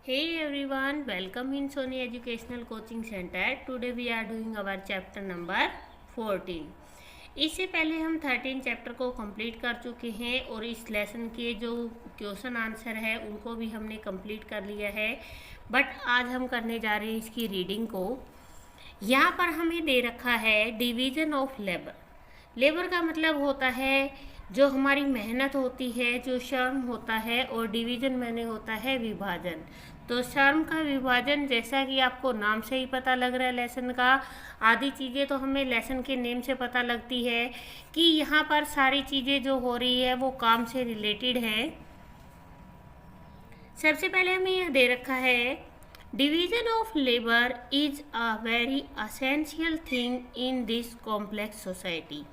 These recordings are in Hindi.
Hey everyone, welcome in Sony Educational Coaching Center. Today we are doing our chapter number 14. इससे पहले हम 13 चैप्टर को कंप्लीट कर चुके हैं और इस लेसन के जो क्वेश्चन आंसर है उनको भी हमने कंप्लीट कर लिया है। बट आज हम करने जा रहे हैं इसकी रीडिंग को। यहाँ पर हमें दे रखा है डिवीजन ऑफ लेबर। लेबर का मतलब होता है जो हमारी मेहनत होती है, जो श्रम होता है, और डिवीजन मैंने होता है विभाजन। तो श्रम का विभाजन जैसा कि आपको नाम से ही पता लग रहा है लेसन का, आधी चीज़ें तो हमें लेसन के नेम से पता लगती है कि यहाँ पर सारी चीज़ें जो हो रही है वो काम से रिलेटेड है। सबसे पहले हमें यह दे रखा है division of labour is a very essential thing in this complex society.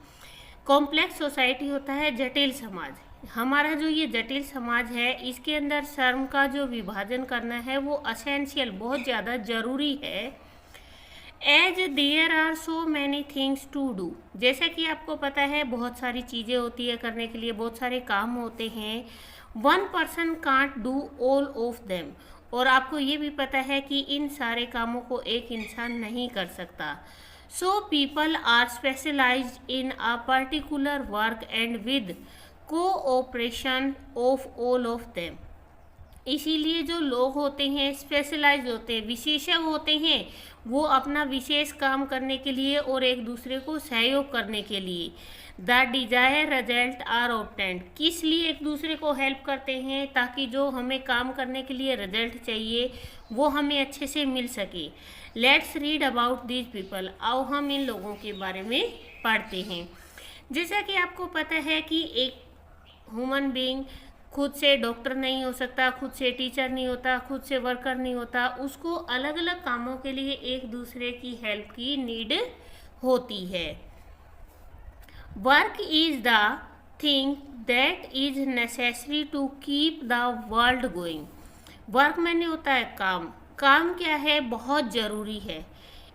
Complex society होता है जटिल समाज। हमारा जो ये जटिल समाज है इसके अंदर श्रम का जो विभाजन करना है वो असेंशियल, बहुत ज़्यादा ज़रूरी है। As there are so many things to do, जैसा कि आपको पता है बहुत सारी चीज़ें होती है करने के लिए, बहुत सारे काम होते हैं। One person can't do all of them, और आपको ये भी पता है कि इन सारे कामों को एक इंसान नहीं कर सकता। So people are specialized in a particular work and with cooperation of all of them. इसीलिए जो लोग होते हैं स्पेशलाइज होते हैं, विशेषज्ञ होते हैं, वो अपना विशेष काम करने के लिए और एक दूसरे को सहयोग करने के लिए the desire result are obtained, किस लिए एक दूसरे को हेल्प करते हैं ताकि जो हमें काम करने के लिए रिजल्ट चाहिए वो हमें अच्छे से मिल सके। Let's read about these people, आओ हम इन लोगों के बारे में पढ़ते हैं। जैसा कि आपको पता है कि एक ह्यूमन बीइंग खुद से डॉक्टर नहीं हो सकता, खुद से टीचर नहीं होता, खुद से वर्कर नहीं होता, उसको अलग अलग कामों के लिए एक दूसरे की हेल्प की नीड होती है। Work is the thing that is necessary to keep the world going. Work मैंने होता है काम। काम क्या है? बहुत ज़रूरी है,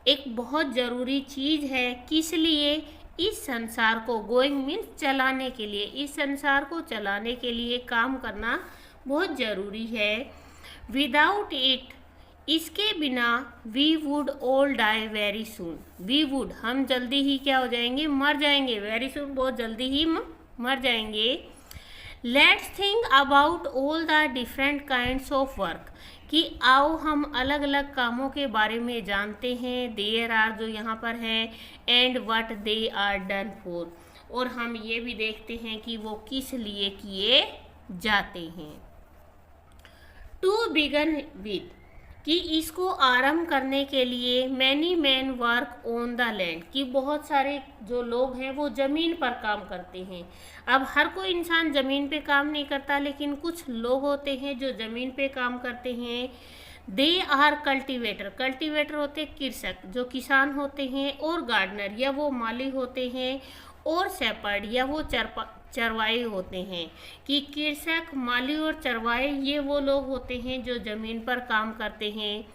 एक बहुत ज़रूरी चीज़ है। किस लिए? इस संसार को, गोइंग मीन्स चलाने के लिए, इस संसार को चलाने के लिए काम करना बहुत ज़रूरी है। विदाउट इट, इसके बिना we would all die very soon. We would, हम जल्दी ही क्या हो जाएंगे? मर जाएंगे। वेरी सून, बहुत जल्दी ही मर जाएंगे। Let's think about all the different kinds of work, कि आओ हम अलग अलग कामों के बारे में जानते हैं। देयर आर, जो यहाँ पर है, and what they are done for, और हम ये भी देखते हैं कि वो किस लिए किए जाते हैं। टू बिगन विद, कि इसको आरंभ करने के लिए many man work on the land, कि बहुत सारे जो लोग हैं वो ज़मीन पर काम करते हैं। अब हर कोई इंसान ज़मीन पे काम नहीं करता, लेकिन कुछ लोग होते हैं जो ज़मीन पे काम करते हैं। दे आर कल्टीवेटर, कल्टीवेटर होते कृषक, जो किसान होते हैं, और गार्डनर या वो माली होते हैं, और शेपर्ड या वो चरवाए होते हैं। कि कृषक, माली और चरवाए ये वो लोग होते हैं जो ज़मीन पर काम करते हैं।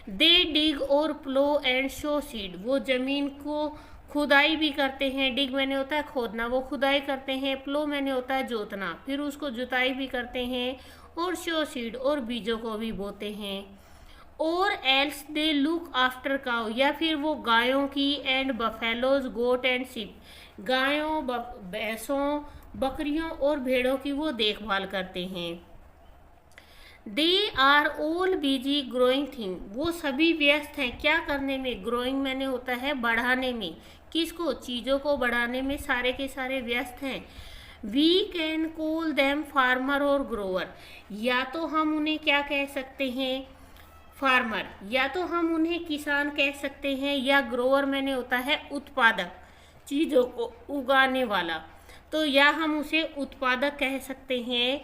दे डिग और प्लो एंड शो सीड, वो ज़मीन को खुदाई भी करते हैं। डिग मैंने होता है खोदना, वो खुदाई करते हैं। प्लो मैंने होता है जोतना, फिर उसको जुताई भी करते हैं। और शो सीड, और बीजों को भी बोते हैं। और else they look after cow, या फिर वो गायों की, and buffaloes, goat and sheep, गायों, भैंसों, बकरियों और भेड़ों की वो देखभाल करते हैं। They are all busy growing thing, वो सभी व्यस्त हैं क्या करने में? ग्रोइंग मैंने होता है बढ़ाने में। किसको? चीज़ों को बढ़ाने में सारे के सारे व्यस्त हैं। We can call them farmer और ग्रोअर, या तो हम उन्हें क्या कह सकते हैं? फार्मर, या तो हम उन्हें किसान कह सकते हैं, या ग्रोअर मैंने होता है उत्पादक, चीज़ों को उगाने वाला, तो या हम उसे उत्पादक कह सकते हैं।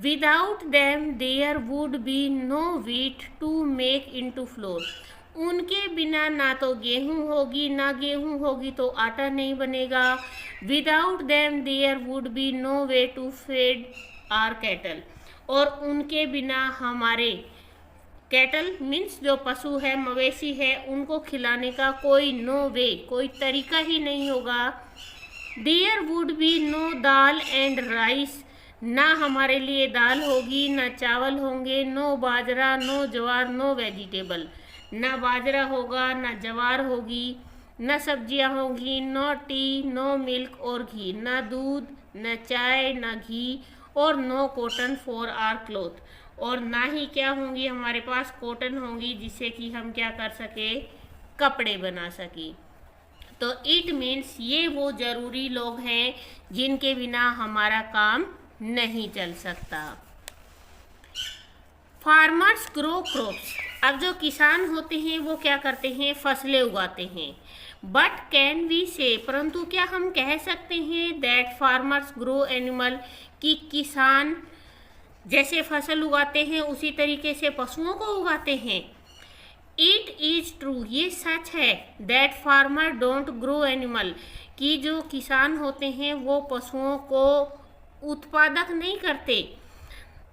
Without them there would be no wheat to make into flour, उनके बिना ना तो गेहूं होगी, ना गेहूं होगी तो आटा नहीं बनेगा। Without them there would be no way to feed our cattle, और उनके बिना हमारे कैटल मीन्स जो पशु है, मवेशी है, उनको खिलाने का कोई नो वे, कोई तरीका ही नहीं होगा। There would be no dal and rice ना हमारे लिए दाल होगी, ना चावल होंगे, no bajra, no jowar, no vegetable. ना बाजरा होगा, ना ज्वार होगी, ना सब्जियां होंगी, नो टी, नो मिल्क और घी, ना दूध, ना चाय, ना घी, और no cotton for our cloth. और ना ही क्या होंगी हमारे पास कॉटन होंगी जिससे कि हम क्या कर सके, कपड़े बना सके। तो इट मीन्स ये वो ज़रूरी लोग हैं जिनके बिना हमारा काम नहीं चल सकता। Farmers grow crops. अब जो किसान होते हैं वो क्या करते हैं, फसलें उगाते हैं। बट कैन वी से, परंतु क्या हम कह सकते हैं दैट फार्मर्स ग्रो एनिमल, कि किसान जैसे फसल उगाते हैं उसी तरीके से पशुओं को उगाते हैं। इट इज ट्रू, ये सच है, that farmer don't grow animal, कि जो किसान होते हैं वो पशुओं को उत्पादक नहीं करते।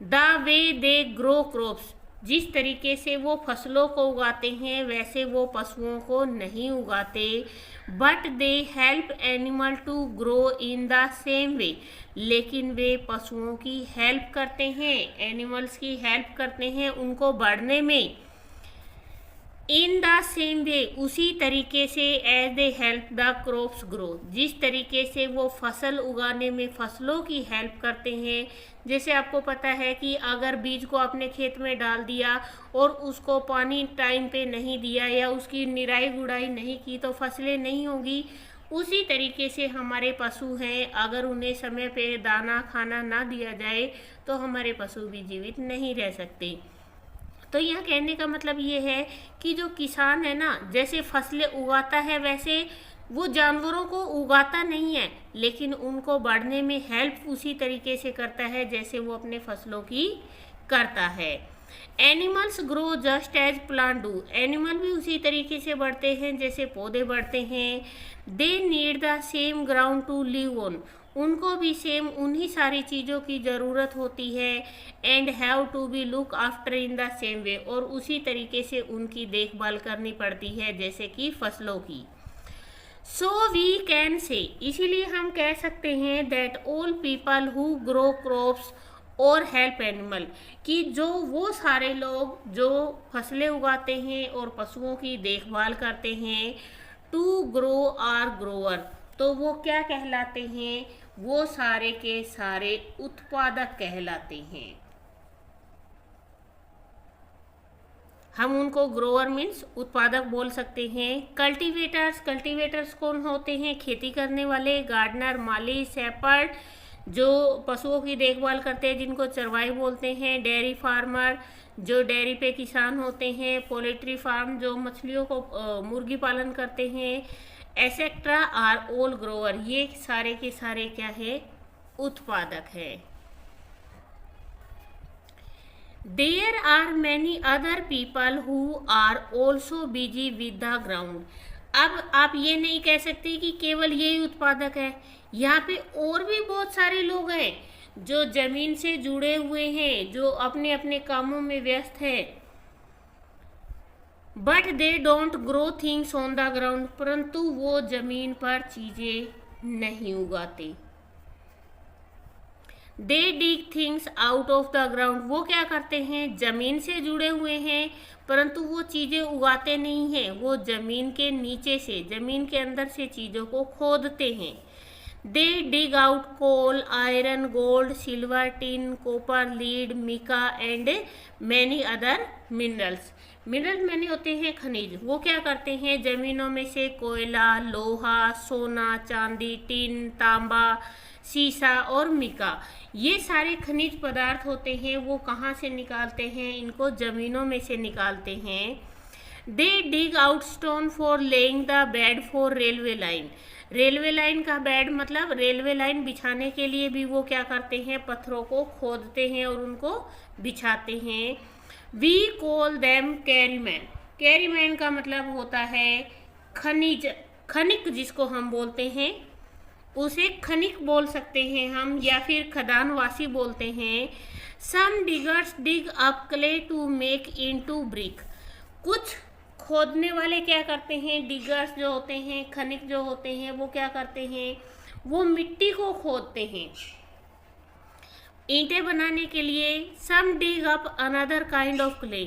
The way they grow crops, जिस तरीके से वो फसलों को उगाते हैं वैसे वो पशुओं को नहीं उगाते। But they help animal to grow in the same way, लेकिन वे पशुओं की हेल्प करते हैं, एनिमल्स की हेल्प करते हैं उनको बढ़ने में। इन द सेम वे, उसी तरीके से, as they help the crops grow, जिस तरीके से वो फसल उगाने में फसलों की हेल्प करते हैं। जैसे आपको पता है कि अगर बीज को अपने खेत में डाल दिया और उसको पानी टाइम पे नहीं दिया या उसकी निराई गुड़ाई नहीं की तो फसलें नहीं होगी। उसी तरीके से हमारे पशु हैं, अगर उन्हें समय पे दाना खाना ना दिया जाए तो हमारे पशु भी जीवित नहीं रह सकते। तो यह कहने का मतलब ये है कि जो किसान है ना, जैसे फसलें उगाता है वैसे वो जानवरों को उगाता नहीं है, लेकिन उनको बढ़ने में हेल्प उसी तरीके से करता है जैसे वो अपने फसलों की करता है। Animals grow just as plant do, animal भी उसी तरीके से बढ़ते हैं जैसे पौधे बढ़ते हैं। They need the same ground to live on, उनको भी सेम उन्हीं सारी चीज़ों की ज़रूरत होती है। And have to be look after in the same way, और उसी तरीके से उनकी देखभाल करनी पड़ती है जैसे कि फसलों की। सो वी कैन से, इसीलिए हम कह सकते हैं that all people who grow crops और हेल्प एनिमल, कि जो वो सारे लोग जो फसलें उगाते हैं और पशुओं की देखभाल करते हैं, टू ग्रो आर ग्रोअर, तो वो क्या कहलाते हैं, वो सारे के सारे उत्पादक कहलाते हैं। हम उनको ग्रोअर मीन्स उत्पादक बोल सकते हैं। कल्टीवेटर्स, कल्टीवेटर्स कौन होते हैं, खेती करने वाले। गार्डनर, माली, शेपर्ड, जो पशुओं की देखभाल करते हैं जिनको चरवाई बोलते हैं। डेयरी फार्मर, जो डेयरी पे किसान होते हैं। पोल्ट्री फार्म, जो मछलियों को मुर्गी पालन करते हैं। एसेट्रा आर ऑल ग्रोअर, ये सारे के सारे क्या है, उत्पादक है। There are many other people who are also busy with the ground. अब आप ये नहीं कह सकते कि केवल यही उत्पादक है, यहाँ पे और भी बहुत सारे लोग हैं जो जमीन से जुड़े हुए हैं, जो अपने अपने कामों में व्यस्त हैं। But they don't grow things on the ground, परंतु वो जमीन पर चीजें नहीं उगाते। They dig things out of the ground, वो क्या करते हैं, जमीन से जुड़े हुए हैं परंतु वो चीजें उगाते नहीं हैं, वो जमीन के नीचे से, जमीन के अंदर से चीजों को खोदते हैं। They dig out coal, iron, gold, silver, tin, copper, lead, mica and many other minerals. Mineral मैंने होते हैं खनिज, वो क्या करते हैं, जमीनों में से कोयला, लोहा, सोना, चांदी, टिन, तांबा, सीसा और मिका, ये सारे खनिज पदार्थ होते हैं, वो कहाँ से निकालते हैं, इनको जमीनों में से निकालते हैं। They dig out stone for laying the bed for railway line, railway line का बेड मतलब रेलवे लाइन बिछाने के लिए भी वो क्या करते हैं, पत्थरों को खोदते हैं और उनको बिछाते हैं। वी कॉल देम कैरीमैन, कैरीमैन का मतलब होता है खनिज, खनिक जिसको हम बोलते हैं उसे खनिक बोल सकते हैं हम, या फिर खदानवासी बोलते हैं। Some diggers dig up clay to make into brick, कुछ खोदने वाले क्या करते हैं, डिगर्स जो होते हैं, खनिक जो होते हैं, वो क्या करते हैं, वो मिट्टी को खोदते हैं ईंटें बनाने के लिए some dig up another kind of clay.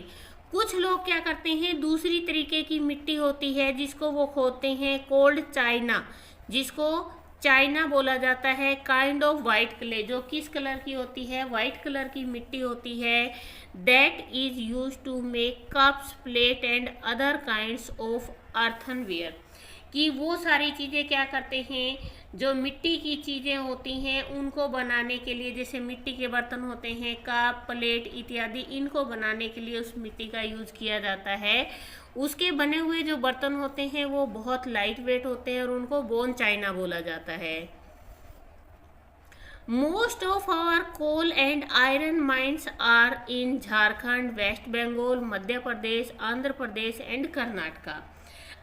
कुछ लोग क्या करते हैं, दूसरी तरीके की मिट्टी होती है जिसको वो खोदते हैं, कोल्ड चाइना, जिसको चाइना बोला जाता है, काइंड ऑफ वाइट क्ले, जो किस कलर की होती है, वाइट कलर की मिट्टी होती है। That is use to make cups, plate and other kinds of earthenware. कि वो सारी चीज़ें क्या करते हैं, जो मिट्टी की चीज़ें होती हैं उनको बनाने के लिए, जैसे मिट्टी के बर्तन होते हैं, कप, प्लेट इत्यादि, इनको बनाने के लिए उस मिट्टी का यूज किया जाता है। उसके बने हुए जो बर्तन होते हैं वो बहुत लाइट वेट होते हैं और उनको बोन चाइना बोला जाता है। Most of our coal and iron mines are in Jharkhand, West Bengal, Madhya Pradesh, Andhra Pradesh and Karnataka.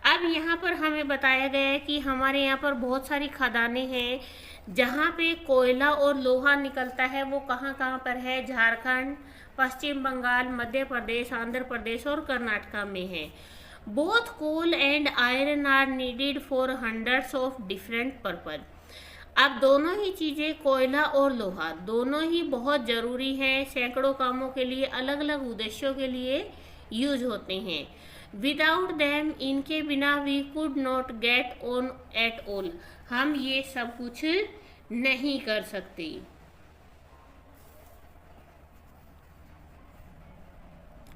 अब यहाँ पर हमें बताया गया है कि हमारे यहाँ पर बहुत सारी खदानें हैं जहाँ पे कोयला और लोहा निकलता है। वो कहाँ कहाँ पर है, झारखंड, पश्चिम बंगाल, मध्य प्रदेश, आंध्र प्रदेश और कर्नाटका में है। Both coal and iron are needed for hundreds of different purpose. अब दोनों ही चीज़ें, कोयला और लोहा, दोनों ही बहुत ज़रूरी हैं, सैकड़ों कामों के लिए, अलग अलग उद्देश्यों के लिए यूज होते हैं। विदाउट दैम, इनके बिना we could not get on at all, हम ये सब कुछ नहीं कर सकते।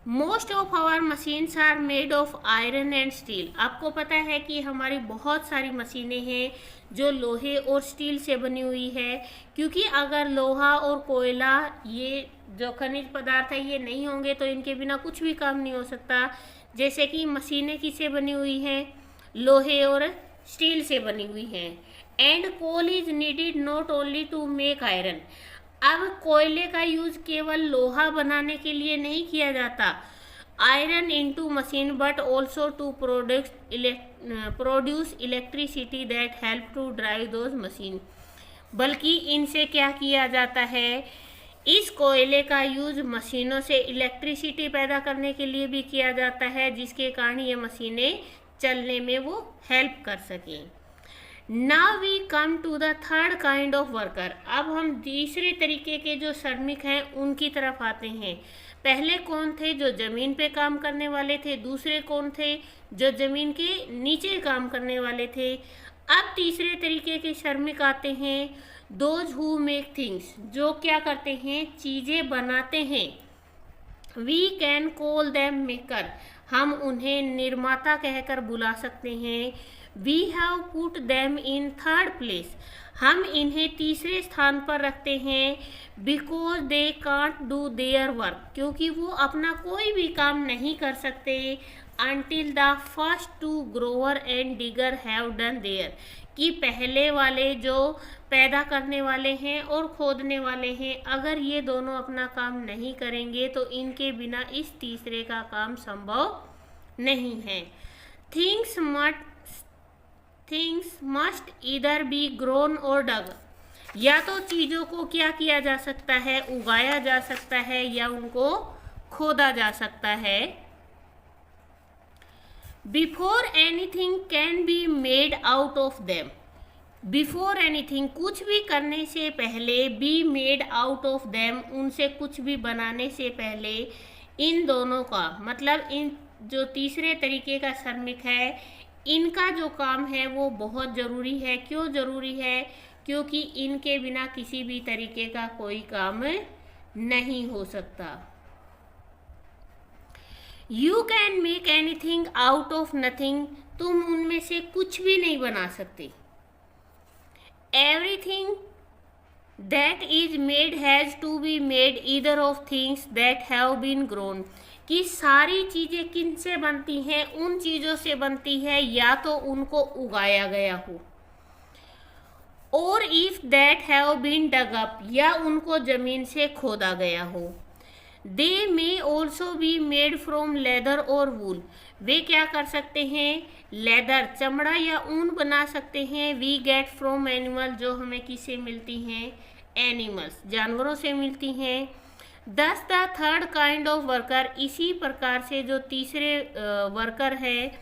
Most of our machines are made of iron and steel. आपको पता है कि हमारी बहुत सारी मशीनें हैं जो लोहे और स्टील से बनी हुई है, क्योंकि अगर लोहा और कोयला, ये जो खनिज पदार्थ है, ये नहीं होंगे तो इनके बिना कुछ भी काम नहीं हो सकता। जैसे कि मशीनें किससे बनी हुई हैं, लोहे और स्टील से बनी हुई हैं। And coal is needed not only to make iron. अब कोयले का यूज केवल लोहा बनाने के लिए नहीं किया जाता, iron into machine, but also to produce electricity that help to drive those machine. बल्कि इनसे क्या किया जाता है, इस कोयले का यूज मशीनों से इलेक्ट्रिसिटी पैदा करने के लिए भी किया जाता है, जिसके कारण ये मशीनें चलने में वो हेल्प कर सकें। Now we come to the third kind of worker. अब हम तीसरे तरीके के जो श्रमिक हैं उनकी तरफ आते हैं। पहले कौन थे, जो जमीन पे काम करने वाले थे। दूसरे कौन थे, जो जमीन के नीचे काम करने वाले थे। अब तीसरे तरीके के श्रमिक आते हैं, दोज हु मेक थिंग्स, जो क्या करते हैं, चीज़ें बनाते हैं। We can call them maker, हम उन्हें निर्माता कहकर बुला सकते हैं। We have put them in third place, हम इन्हें तीसरे स्थान पर रखते हैं। Because they can't do their work, क्योंकि वो अपना कोई भी काम नहीं कर सकते। Until the first two grower and digger have done their, कि पहले वाले जो पैदा करने वाले हैं और खोदने वाले हैं, अगर ये दोनों अपना काम नहीं करेंगे तो इनके बिना इस तीसरे का काम संभव नहीं है। Things must either be grown और डग, या तो चीज़ों को क्या किया जा सकता है, उगाया जा सकता है, या उनको खोदा जा सकता है। Before anything can be made out of them, before anything, कुछ भी करने से पहले, be made out of them, उनसे कुछ भी बनाने से पहले, इन दोनों का मतलब इन जो तीसरे तरीके का श्रमिक है, इनका जो काम है वो बहुत ज़रूरी है। क्यों ज़रूरी है, क्योंकि इनके बिना किसी भी तरीके का कोई काम नहीं हो सकता। You can make anything out of nothing, तुम उनमें से कुछ भी नहीं बना सकते। Everything that is made has to be made either of things that have been grown, कि सारी चीज़ें किन से बनती हैं, उन चीज़ों से बनती है या तो उनको उगाया गया हो, और if that have been dug up, या उनको जमीन से खोदा गया हो। They may also be made from leather और वूल, वे क्या कर सकते हैं, लेदर, चमड़ा या ऊन बना सकते हैं। वी गेट फ्रॉम एनिमल, जो हमें किससे मिलती हैं, एनिमल्स, जानवरों से मिलती हैं। दस the third kind of worker, इसी प्रकार से जो तीसरे वर्कर है,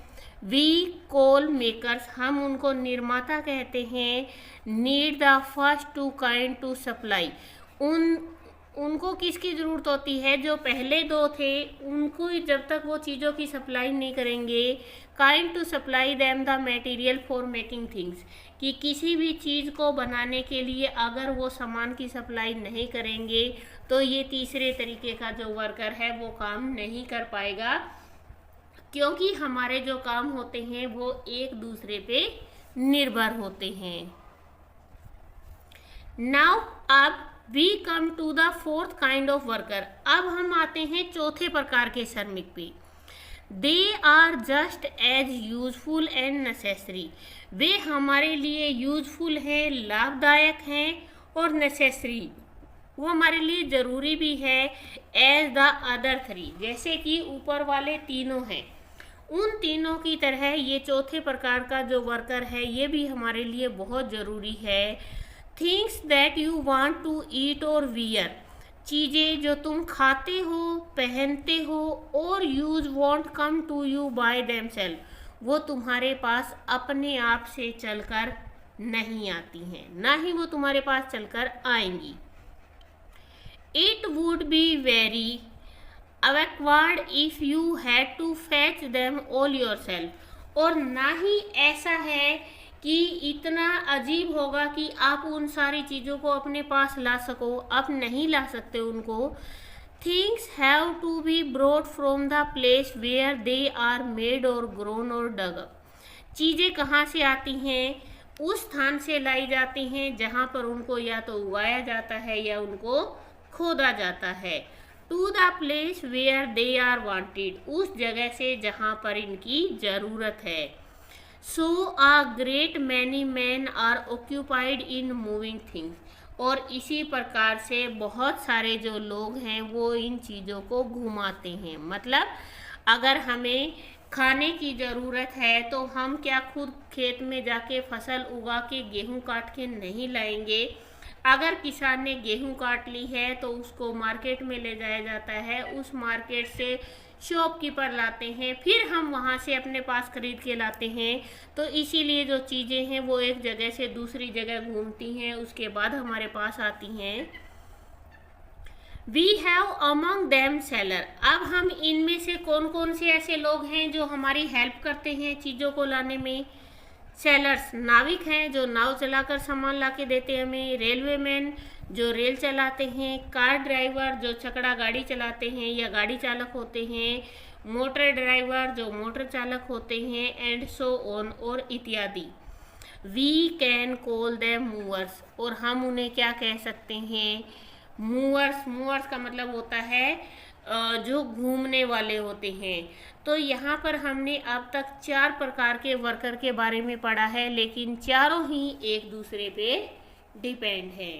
वी कॉल मेकर्स, हम उनको निर्माता कहते हैं। Need the first two kind to supply, उनको किसकी ज़रूरत होती है? जो पहले दो थे उनको ही, जब तक वो चीज़ों की सप्लाई नहीं करेंगे, kind to supply them the material for making things, कि किसी भी चीज़ को बनाने के लिए अगर वो सामान की सप्लाई नहीं करेंगे तो ये तीसरे तरीके का जो वर्कर है वो काम नहीं कर पाएगा, क्योंकि हमारे जो काम होते हैं वो एक दूसरे पे निर्भर होते हैं। नाउ अब we come to the fourth kind of worker. अब हम आते हैं चौथे प्रकार के श्रमिक पे। They are just as useful and necessary. वे हमारे लिए यूजफुल हैं, लाभदायक हैं और नेसेसरी, वो हमारे लिए ज़रूरी भी है, एज द अदर थ्री, जैसे कि ऊपर वाले तीनों हैं उन तीनों की तरह ये चौथे प्रकार का जो वर्कर है ये भी हमारे लिए बहुत ज़रूरी है। Things that you want to eat और वियर, चीज़ें जो तुम खाते हो, पहनते हो और use won't come to you by themselves, वो तुम्हारे पास अपने आप से चलकर नहीं आती हैं, ना ही वो तुम्हारे पास चलकर आएंगी। It would be very awkward if you had to fetch them all yourself, और ना ही ऐसा है कि इतना अजीब होगा कि आप उन सारी चीज़ों को अपने पास ला सको, आप नहीं ला सकते उनको। Things have to be brought from the place where they are made और ग्रोन और डग अप, चीज़ें कहाँ से आती हैं? उस स्थान से लाई जाती हैं जहाँ पर उनको या तो उगाया जाता है या उनको खोदा जाता है। To the place where they are wanted, उस जगह से जहाँ पर इनकी ज़रूरत है। So a great many men are occupied in moving things, और इसी प्रकार से बहुत सारे जो लोग हैं वो इन चीज़ों को घुमाते हैं। मतलब अगर हमें खाने की ज़रूरत है तो हम क्या खुद खेत में जाके फसल उगा के गेहूँ काट के नहीं लाएंगे। अगर किसान ने गेहूं काट ली है तो उसको मार्केट में ले जाया जाता है, उस मार्केट से शॉपकीपर लाते हैं, फिर हम वहां से अपने पास खरीद के लाते हैं। तो इसीलिए जो चीज़ें हैं वो एक जगह से दूसरी जगह घूमती हैं, उसके बाद हमारे पास आती हैं। We have among them sailor, अब हम इनमें से कौन कौन से ऐसे लोग हैं जो हमारी हेल्प करते हैं चीज़ों को लाने में? सेलर्स नाविक हैं जो नाव चलाकर सामान ला के देते हैं हमें, रेलवे मैन जो रेल चलाते हैं, कार ड्राइवर जो छकड़ा गाड़ी चलाते हैं या गाड़ी चालक होते हैं, मोटर ड्राइवर जो मोटर चालक होते हैं, एंड सो ऑन, और इत्यादि। We can call them movers, और हम उन्हें क्या कह सकते हैं? मूवर्स। मूवर्स का मतलब होता है जो घूमने वाले होते हैं। तो यहाँ पर हमने अब तक 4 प्रकार के वर्कर के बारे में पढ़ा है, लेकिन चारों ही एक दूसरे पे डिपेंड है।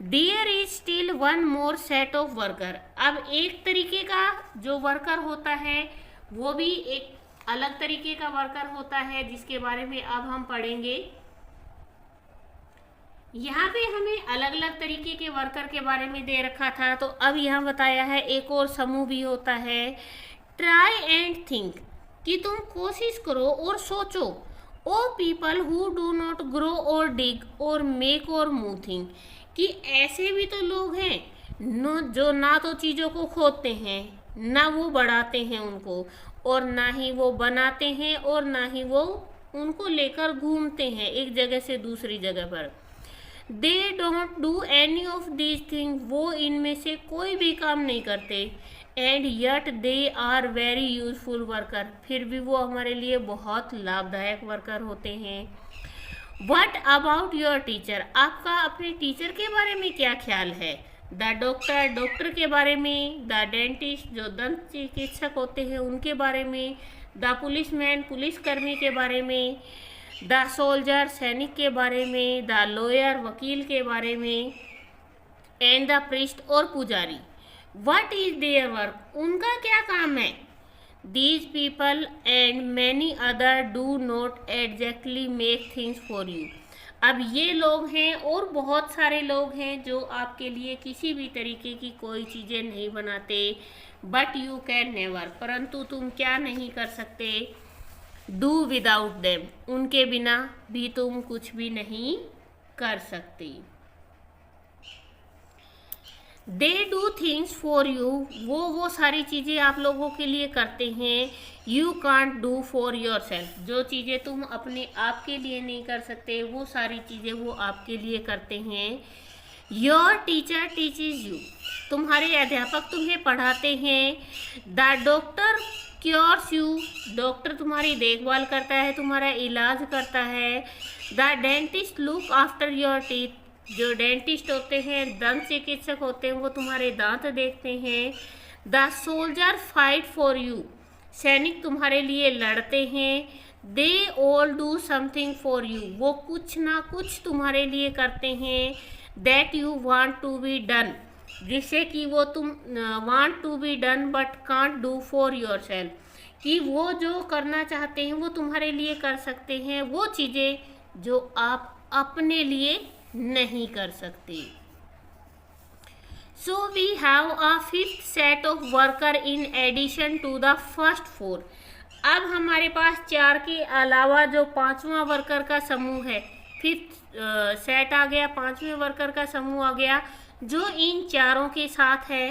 There is still one more set of worker, अब एक तरीके का जो वर्कर होता है वो भी एक अलग तरीके का वर्कर होता है जिसके बारे में अब हम पढ़ेंगे। यहाँ पे हमें अलग अलग तरीके के वर्कर के बारे में दे रखा था, तो अब यहाँ बताया है एक और समूह भी होता है। ट्राई एंड थिंक, कि तुम कोशिश करो और सोचो। Oh people who do not grow or dig और मेक और मूव थिंग, कि ऐसे भी तो लोग हैं जो ना तो चीज़ों को खोदते हैं, ना वो बढ़ाते हैं उनको, और ना ही वो बनाते हैं, और ना ही वो उनको लेकर घूमते हैं एक जगह से दूसरी जगह पर। They don't do any of these thing, वो इनमें से कोई भी काम नहीं करते। And yet they are very useful worker, फिर भी वो हमारे लिए बहुत लाभदायक वर्कर होते हैं। वट अबाउट योर टीचर, आपका अपने टीचर के बारे में क्या ख्याल है? द डॉक्टर, डॉक्टर के बारे में। द डेंटिस्ट, जो दंत चिकित्सक होते हैं उनके बारे में। द पुलिसमैन, पुलिसकर्मी के बारे में। द सोल्जर, सैनिक के बारे में। द लॉयर, वकील के बारे में। एंड द प्रीस्ट, और पुजारी। वट इज देयर वर्क, उनका क्या काम है? These people and many other do not exactly make things for you, अब ये लोग हैं और बहुत सारे लोग हैं जो आपके लिए किसी भी तरीके की कोई चीज़ें नहीं बनाते। बट यू कैन नेवर, परंतु तुम क्या नहीं कर सकते? डू विदाउट देम, उनके बिना भी तुम कुछ भी नहीं कर सकती। They do things for you, वो सारी चीज़ें आप लोगों के लिए करते हैं। You can't do for your self, जो चीज़ें तुम अपने आप के लिए नहीं कर सकते वो सारी चीज़ें वो आपके लिए करते हैं। योर टीचर टीचेज यू, तुम्हारे अध्यापक तुम्हें पढ़ाते हैं। The doctor cures you, doctor तुम्हारी देखभाल करता है, तुम्हारा इलाज करता है। The dentist look after your teeth, जो डेंटिस्ट होते हैं, दंत चिकित्सक होते हैं, वो तुम्हारे दांत देखते हैं। The soldier fight for you, सैनिक तुम्हारे लिए लड़ते हैं। They all do something for you, वो कुछ ना कुछ तुम्हारे लिए करते हैं। That you want to be done, जिससे कि वो तुम want to be done but can't do for yourself, कि वो जो करना चाहते हैं वो तुम्हारे लिए कर सकते हैं, वो चीज़ें जो आप अपने लिए नहीं कर सकते। So we have a fifth set of worker in addition to the first four. अब हमारे पास 4 के अलावा जो 5वां वर्कर का समूह है, फिफ्थ सेट आ गया, 5वें वर्कर का समूह आ गया जो इन चारों के साथ है।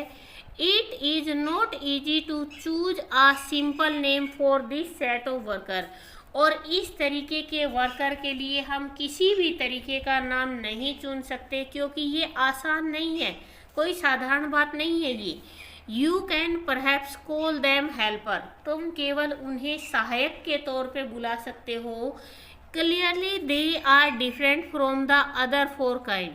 It is not easy to choose a simple name for this set of worker, और इस तरीके के वर्कर के लिए हम किसी भी तरीके का नाम नहीं चुन सकते, क्योंकि ये आसान नहीं है, कोई साधारण बात नहीं है ये। You can perhaps call them helper, तुम केवल उन्हें सहायक के तौर पे बुला सकते हो। Clearly they are different from the other 4 kind,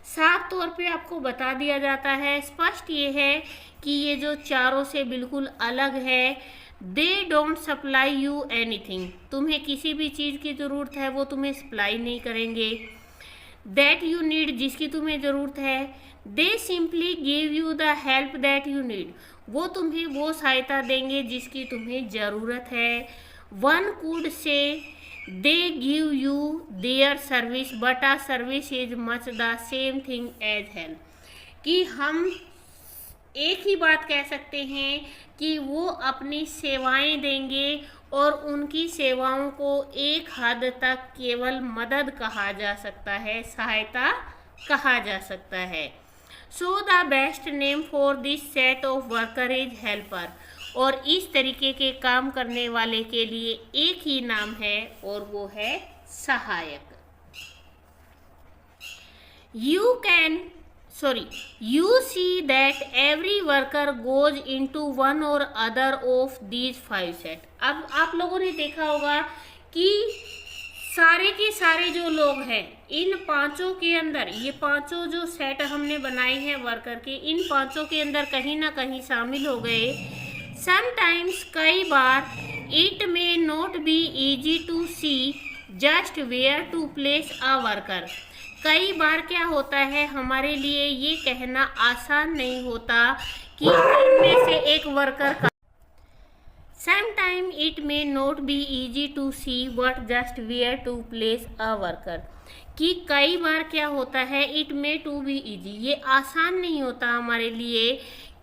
साफ तौर पे आपको बता दिया जाता है, स्पष्ट ये है कि ये जो चारों से बिल्कुल अलग है। They don't supply you anything, तुम्हें किसी भी चीज़ की ज़रूरत है वो तुम्हें सप्लाई नहीं करेंगे। दैट यू नीड, जिसकी तुम्हें ज़रूरत है। दे simply give you the help that you need, वो तुम्हें वो सहायता देंगे जिसकी तुम्हें ज़रूरत है। One could say they give you their service but a service is much the same thing as help, कि हम एक ही बात कह सकते हैं कि वो अपनी सेवाएं देंगे और उनकी सेवाओं को एक हद तक केवल मदद कहा जा सकता है, सहायता कहा जा सकता है। So the best name for this set of worker is helper, और इस तरीके के काम करने वाले के लिए एक ही नाम है और वो है सहायक। You see that every worker goes into one or other of these 5 set। अब आप लोगों ने देखा होगा कि सारे के सारे जो लोग हैं इन 5 के अंदर, ये 5 जो सेट हमने बनाए हैं वर्कर के, इन 5 के अंदर कहीं ना कहीं शामिल हो गए। समटाइम्स, कई बार, it may not be easy to see just where to place a worker, कई बार क्या होता है हमारे लिए ये कहना आसान नहीं होता कि इनमें से एक वर्कर का। Sometime it may not be easy to see what just where to place a worker, कि कई बार क्या होता है it may to be easy, ये आसान नहीं होता हमारे लिए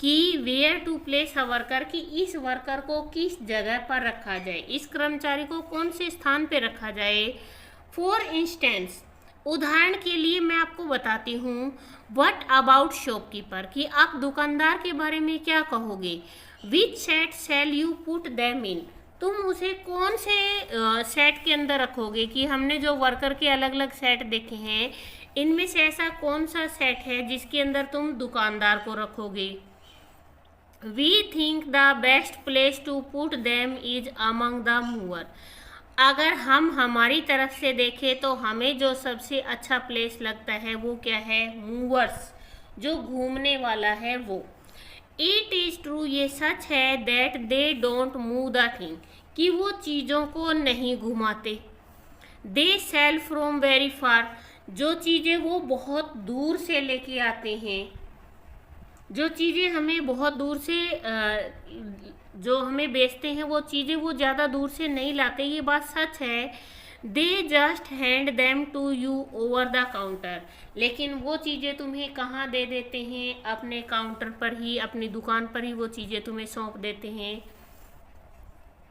कि where to place a worker, कि इस वर्कर को किस जगह पर रखा जाए, इस कर्मचारी को कौन से स्थान पे रखा जाए। फॉर इंस्टेंस, उदाहरण के लिए मैं आपको बताती हूँ। व्हाट अबाउट शॉपकीपर, कि आप दुकानदार के बारे में क्या कहोगे। Which set shall you put them in, तुम उसे कौन से सेट के अंदर रखोगे, कि हमने जो वर्कर के अलग अलग सेट देखे हैं इनमें से ऐसा कौन सा सेट है जिसके अंदर तुम दुकानदार को रखोगे। We think the best place to put them is among the mover, अगर हम हमारी तरफ से देखें तो हमें जो सबसे अच्छा प्लेस लगता है वो क्या है, मूवर्स, जो घूमने वाला है वो। इट इज़ ट्रू, ये सच है, that they don't move the thing, कि वो चीज़ों को नहीं घुमाते। They sell from very far, जो चीज़ें वो बहुत दूर से लेके आते हैं, जो चीज़ें हमें बहुत दूर से जो हमें बेचते हैं वो चीज़ें वो ज़्यादा दूर से नहीं लाते, ये बात सच है। They just hand them to you over the counter, लेकिन वो चीज़ें तुम्हें कहाँ दे देते हैं, अपने काउंटर पर ही, अपनी दुकान पर ही वो चीज़ें तुम्हें सौंप देते हैं।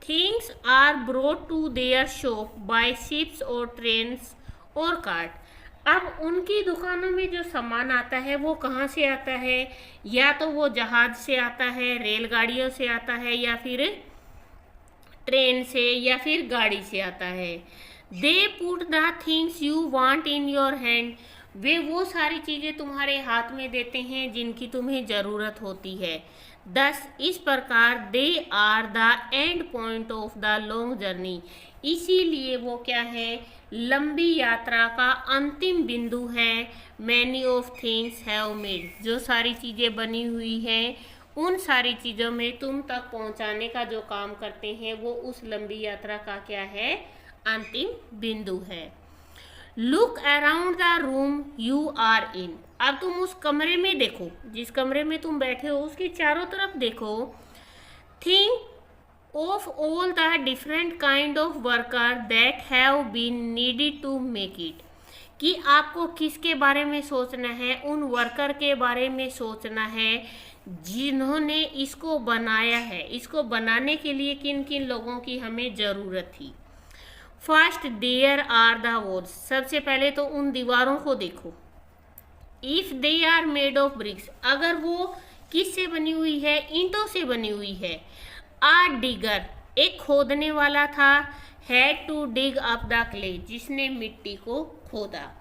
Things are brought to their shop by ships और ट्रेन्स और कार्ट, अब उनकी दुकानों में जो सामान आता है वो कहाँ से आता है? या तो वो जहाज से आता है, रेलगाड़ियों से आता है, या फिर ट्रेन से, या फिर गाड़ी से आता है। They put the things you want in your hand, वे वो सारी चीज़ें तुम्हारे हाथ में देते हैं जिनकी तुम्हें ज़रूरत होती है। दस इस प्रकार they are the end point of the long journey, इसीलिए वो क्या है? लंबी यात्रा का अंतिम बिंदु है। Many of things have made, जो सारी चीज़ें बनी हुई हैं उन सारी चीज़ों में तुम तक पहुंचाने का जो काम करते हैं वो उस लंबी यात्रा का क्या है? अंतिम बिंदु है। Look around the room you are in, अब तुम उस कमरे में देखो, जिस कमरे में तुम बैठे हो उसके चारों तरफ देखो। Think of all the different kind of worker that have been needed to make it, कि आपको किसके बारे में सोचना है? उन वर्कर के बारे में सोचना है जिन्होंने इसको बनाया है। इसको बनाने के लिए किन किन लोगों की हमें ज़रूरत थी? First there are the walls, सबसे पहले तो उन दीवारों को देखो। If they are made of bricks, अगर वो किससे बनी हुई है? ईंटों से बनी हुई है। आ डिगर, एक खोदने वाला था। Had to dig up the clay, जिसने मिट्टी को खोदा।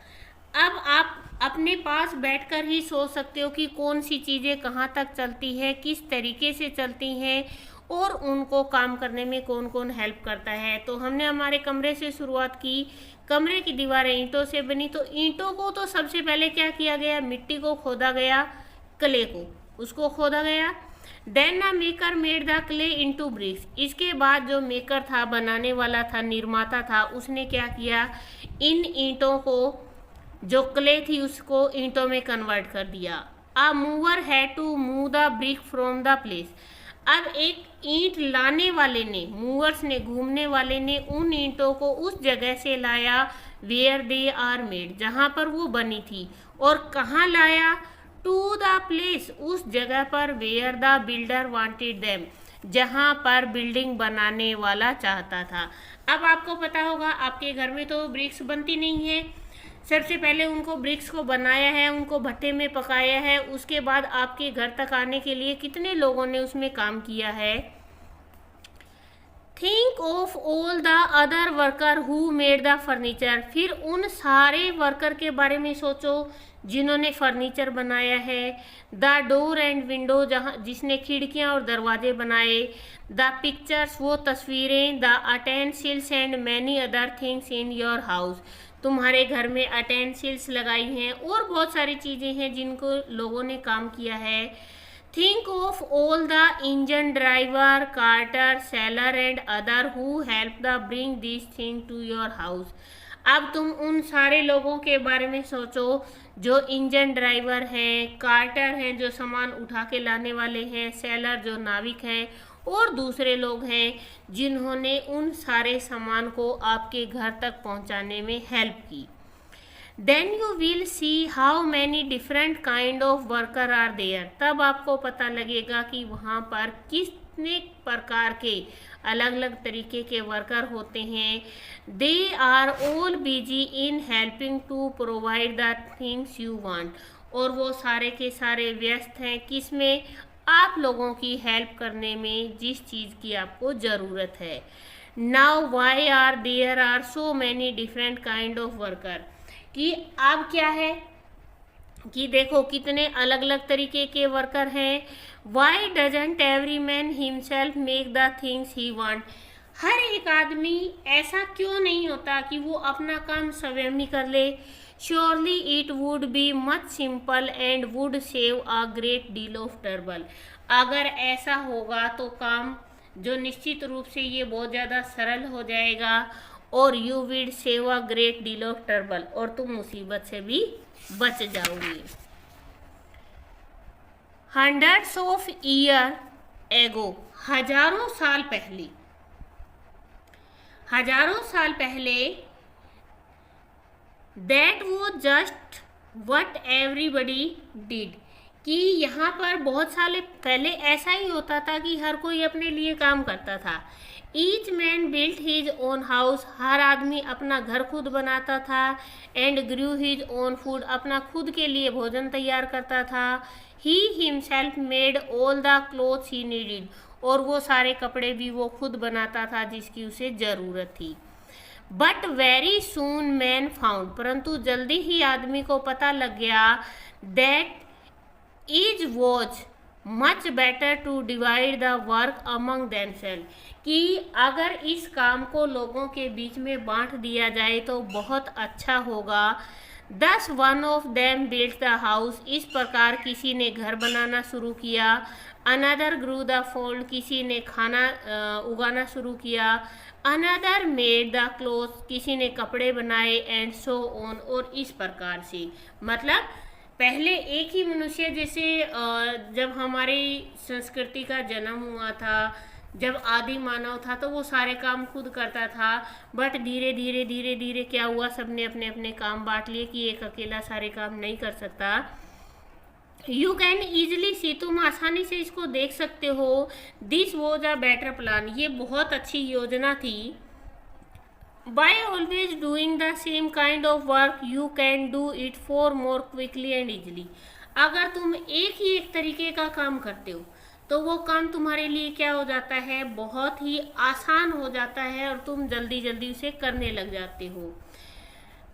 अब आप अपने पास बैठकर ही सोच सकते हो कि कौन सी चीज़ें कहाँ तक चलती है, किस तरीके से चलती हैं और उनको काम करने में कौन कौन हेल्प करता है। तो हमने हमारे कमरे से शुरुआत की। कमरे की दीवारें ईंटों से बनी, तो ईंटों को तो सबसे पहले क्या किया गया? मिट्टी को खोदा गया, क्ले को उसको खोदा गया। Then a maker made the clay into bricks, इसके बाद जो मेकर था, बनाने वाला था, निर्माता था, उसने क्या किया? इन ईंटों को, जो क्ले थी उसको ईंटों में कन्वर्ट कर दिया। A mover had to move the brick from the place, अब एक ईंट लाने वाले ने, मूवर्स ने, घूमने वाले ने उन ईंटों को उस जगह से लाया वेयर दे आर मेड, जहाँ पर वो बनी थी। और कहाँ लाया? टू द प्लेस, उस जगह पर where the builder wanted them, जहाँ पर बिल्डिंग बनाने वाला चाहता था। अब आपको पता होगा आपके घर में तो ब्रिक्स बनती नहीं है। सबसे पहले उनको ब्रिक्स को बनाया है, उनको भट्टे में पकाया है, उसके बाद आपके घर तक आने के लिए कितने लोगों ने उसमें काम किया है। Think of all the other worker who made the furniture, फिर उन सारे वर्कर के बारे में सोचो जिन्होंने फर्नीचर बनाया है। द डोर एंड विंडो, जहाँ जिसने खिड़कियाँ और दरवाजे बनाए। द पिक्चर्स, वो तस्वीरें। The utensils and many other things in your house, तुम्हारे घर में अटेंसिल्स लगाई हैं और बहुत सारी चीज़ें हैं जिनको लोगों ने काम किया है। Think of all the engine driver, carter, sailor and other who help the bring this thing to your house, अब तुम उन सारे लोगों के बारे में सोचो जो इंजन ड्राइवर हैं, कार्टर हैं जो सामान उठा के लाने वाले हैं, सेलर जो नाविक हैं, और दूसरे लोग हैं जिन्होंने उन सारे सामान को आपके घर तक पहुंचाने में हेल्प की। Then you will see how many different kind of worker are there, तब आपको पता लगेगा कि वहाँ पर कितने प्रकार के अलग अलग तरीके के वर्कर होते हैं। They are all busy in helping to provide the things you want, और वो सारे के सारे व्यस्त हैं किसमें? आप लोगों की हेल्प करने में, जिस चीज़ की आपको ज़रूरत है। Now why are there are so many different kind of worker, कि अब क्या है कि देखो कितने अलग अलग तरीके के वर्कर हैं। Why doesn't every man himself make the things he want, हर एक आदमी ऐसा क्यों नहीं होता कि वो अपना काम स्वयं ही कर ले। Surely it would be much simple and would save a great deal of trouble, अगर ऐसा होगा तो काम जो निश्चित रूप से ये बहुत ज़्यादा सरल हो जाएगा, और you would save a great deal of trouble, और तुम मुसीबत से भी बच जाओगे। हंड्रेड्स ऑफ ईयर एगो, हजारों साल पहले, हजारों साल पहले, दैट वो जस्ट वट एवरीबडी डिड, कि यहाँ पर बहुत साल पहले ऐसा ही होता था कि हर कोई अपने लिए काम करता था। Each man built his own house, हर आदमी अपना घर खुद बनाता था। And grew his own food, अपना खुद के लिए भोजन तैयार करता था। He himself made all the clothes he needed, और वो सारे कपड़े भी वो खुद बनाता था जिसकी उसे ज़रूरत थी। But very soon man found, परंतु जल्दी ही आदमी को पता लग गया that is was much better to divide the work among themselves, कि अगर इस काम को लोगों के बीच में बांट दिया जाए तो बहुत अच्छा होगा। दस one of them built the house, इस प्रकार किसी ने घर बनाना शुरू किया। अनदर ग्रू द फोल्ड, किसी ने खाना उगाना शुरू किया। अनदर मेड द क्लोथ, किसी ने कपड़े बनाए। एंड सो ऑन, और इस प्रकार से, मतलब पहले एक ही मनुष्य, जैसे जब हमारी संस्कृति का जन्म हुआ था, जब आदि मानव था, तो वो सारे काम खुद करता था। बट धीरे धीरे धीरे धीरे क्या हुआ, सबने अपने अपने काम बांट लिए कि एक अकेला सारे काम नहीं कर सकता। यू कैन ईजिली सी, तुम आसानी से इसको देख सकते हो। This was a better plan, ये बहुत अच्छी योजना थी। By always doing the same kind of work, you can do it for more quickly and easily. अगर तुम एक तरीके का काम करते हो तो वो काम तुम्हारे लिए क्या हो जाता है, बहुत ही आसान हो जाता है और तुम जल्दी जल्दी उसे करने लग जाते हो।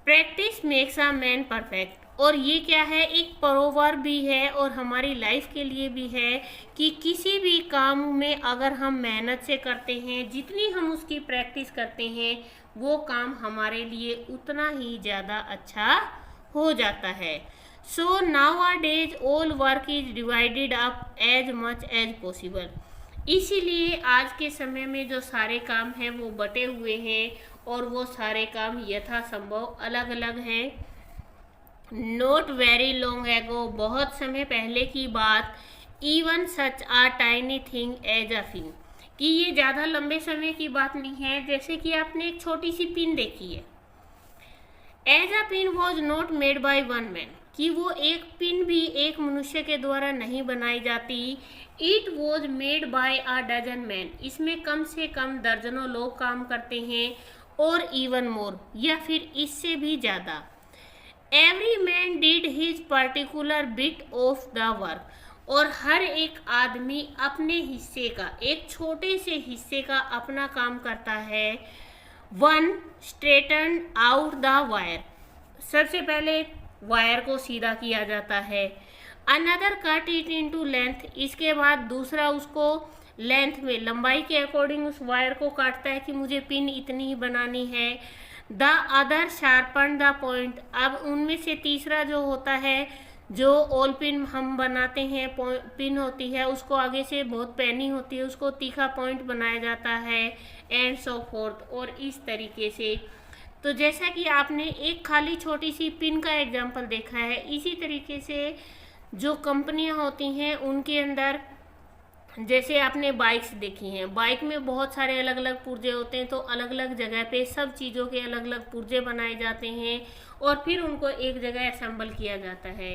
Practice makes a man perfect, और ये क्या है, एक प्रोवर्ब भी है और हमारी लाइफ के लिए भी है कि किसी भी काम में अगर हम मेहनत से करते हैं, जितनी हम उसकी प्रैक्टिस करते हैं, वो काम हमारे लिए उतना ही ज़्यादा अच्छा हो जाता है। So nowadays all work is divided up as much as possible, इसीलिए आज के समय में जो सारे काम हैं वो बटे हुए हैं और वो सारे काम यथासंभव अलग अलग हैं। नॉट वेरी लॉन्ग एगो, बहुत समय पहले की बात, even such a tiny thing as a pin, कि ये ज़्यादा लंबे समय की बात नहीं है। जैसे कि आपने एक छोटी सी पिन देखी है। As a pin was not made by one man, कि वो एक पिन भी एक मनुष्य के द्वारा नहीं बनाई जाती। It was made by a dozen man, इसमें कम से कम दर्जनों लोग काम करते हैं, और इवन मोर, या फिर इससे भी ज़्यादा। Every man did his particular bit of the work, और हर एक आदमी अपने हिस्से का, एक छोटे से हिस्से का अपना काम करता है। One straighten out the wire, सबसे पहले वायर को सीधा किया जाता है। Another cut it into length, इसके बाद दूसरा उसको लेंथ में, लंबाई के अकॉर्डिंग उस वायर को काटता है कि मुझे पिन इतनी ही बनानी है। The other sharpen the point, अब उनमें से तीसरा जो होता है, जो ऑल पिन हम बनाते हैं, पिन होती है उसको आगे से बहुत पैनी होती है, उसको तीखा पॉइंट बनाया जाता है। एंड सो फोर्थ, और इस तरीके से। तो जैसा कि आपने एक खाली छोटी सी पिन का एग्जांपल देखा है, इसी तरीके से जो कंपनियां होती हैं उनके अंदर, जैसे आपने बाइक्स देखी हैं, बाइक में बहुत सारे अलग अलग पुर्जे होते हैं, तो अलग अलग जगह पे सब चीज़ों के अलग अलग पुर्जे बनाए जाते हैं और फिर उनको एक जगह असेंबल किया जाता है।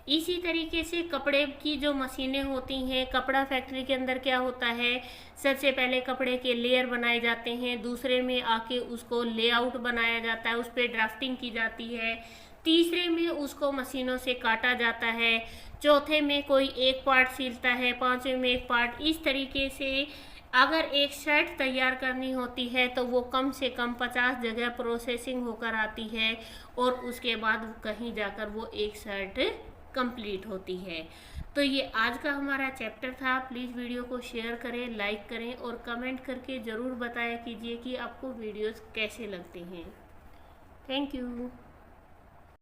इसी तरीके से कपड़े की जो मशीनें होती हैं, कपड़ा फैक्ट्री के अंदर क्या होता है, सबसे पहले कपड़े के लेयर बनाए जाते हैं, दूसरे में आके उसको लेआउट बनाया जाता है, उस पर ड्राफ्टिंग की जाती है, तीसरे में उसको मशीनों से काटा जाता है, चौथे में कोई एक पार्ट सिलता है, पांचवें में एक पार्ट। इस तरीके से अगर एक शर्ट तैयार करनी होती है तो वो कम से कम 50 जगह प्रोसेसिंग होकर आती है और उसके बाद कहीं जाकर वो एक शर्ट कंप्लीट होती है। तो ये आज का हमारा चैप्टर था। प्लीज़ वीडियो को शेयर करें, लाइक करें और कमेंट करके ज़रूर बताया कीजिए कि आपको वीडियोस कैसे लगते हैं। Thank you.